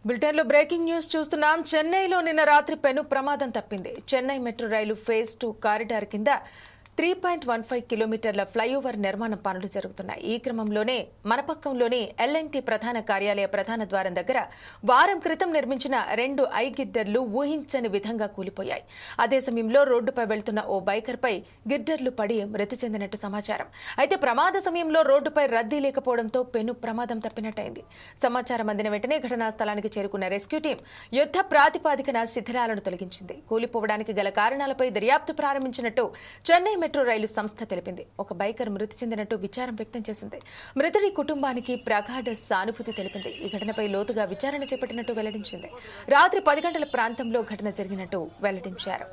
Bulletin లో breaking news చూస్తున్నాం. చెన్నైలో నిన్న రాత్రి పెను ప్రమాదం తప్పింది. చెన్నై మెట్రో రైలు ఫేజ్ 2 కారిడార్ కింద 3.15 కిలోమీటర్ల ఫ్లైఓవర్ నిర్మాణం పనులు జరుగుతున్నాయి. ఈ క్రమంలోనే మనపక్కంలోని ఎల్ఎన్టీ ప్రధాన కార్యాలయ ప్రధాన ద్వారం దగ్గర వారం క్రితం నిర్మించిన 2 గిడ్డర్లు ఊహించని విధంగా కూలిపోయాయి. అదే సమయంలో రోడ్డుపై వెళ్తున్న ఓ బైకర్పై గిడ్డర్లు పడి మృతి చెందినట్టు సమాచారం. అయితే ప్రమాద సమయంలో రోడ్డుపై రద్దీ లేకపోవడంతో పెను ప్రమాదం తప్పినట్టయింది. సమాచారం అందిన వెంటనే ఘటనా స్థలానికి చేరుకున్న రెస్క్యూ టీం యుద్ధ ప్రాతిపాదికన శిథిలాలను తొలగించింది. కూలిపోవడానికి గల కారణాలపై దర్యాప్తు ప్రారంభించినట్టు చెన్నై మెట్రో రైలు సంస్థ తెలిపింది. ఒక బైకర్ మృతి చెందినట్టు విచారం వ్యక్తం చేసింది. మృతుడి కుటుంబానికి ప్రగాఢ సానుభూతి తెలిపింది. ఈ ఘటనపై లోతుగా విచారణ చేపట్టినట్టు వెల్లడించింది. రాత్రి 10 గంటల ప్రాంతంలో ఘటన జరిగినట్టు వెల్లడించారు.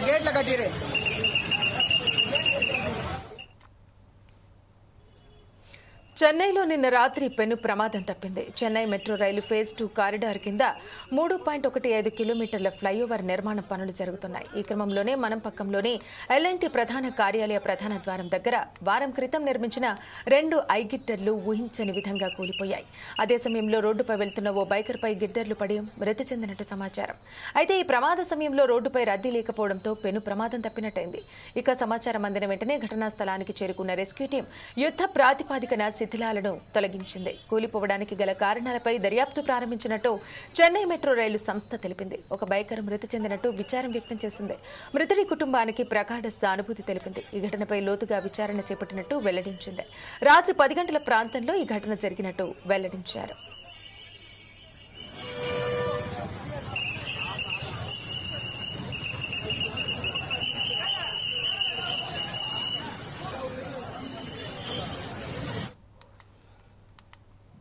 गेट लगा दी रे। చెన్నైలో నిన్న రాత్రి పెను ప్రమాదం తప్పింది. చెన్నై మెట్రో రైలు ఫేజ్ 2 కారిడార్ కింద 3.15 కిలోమీటర్ల ఫ్లైఓవర్ నిర్మాణ పనులు జరుగుతున్నాయి. ఈ క్రమంలోనే మనపక్కంలోని ఎల్ఎన్టీ ప్రధాన కార్యాలయ ప్రధాన ద్వారం దగ్గర వారం క్రితం నిర్మించిన 2 గిడ్డర్లు ఊహించని విధంగా కూలిపోయాయి. అదే సమయంలో రోడ్డుపై వెళ్తున్న ఓ బైకర్పై గిడ్డర్లు పడి మృతి చెందినట్టు సమాచారం. అయితే ఈ ప్రమాద సమయంలో రోడ్డుపై రద్దీ లేకపోవడంతో పెను ప్రమాదం తప్పినట్టయింది. ఇక సమాచారం అందిన వెంటనే ఘటనా స్థలానికి చేరుకున్న రెస్క్యూ టీం యుద్ధ ప్రాతిపాదికన శిథిలాలను తొలగించింది. కూలిపోవడానికి గల కారణాలపై దర్యాప్తు ప్రారంభించినట్టు చెన్నై మెట్రో రైలు సంస్థ తెలిపింది. ఒక బైకర్ మృతి చెందినట్టు విచారం వ్యక్తం చేసింది. మృతుడి కుటుంబానికి ప్రగాఢ సానుభూతి తెలిపింది. ఈ ఘటనపై లోతుగా విచారణ చేపట్టినట్టు వెల్లడించింది. రాత్రి 10 గంటల ప్రాంతంలో ఈ ఘటన జరిగినట్టు వెల్లడించారు.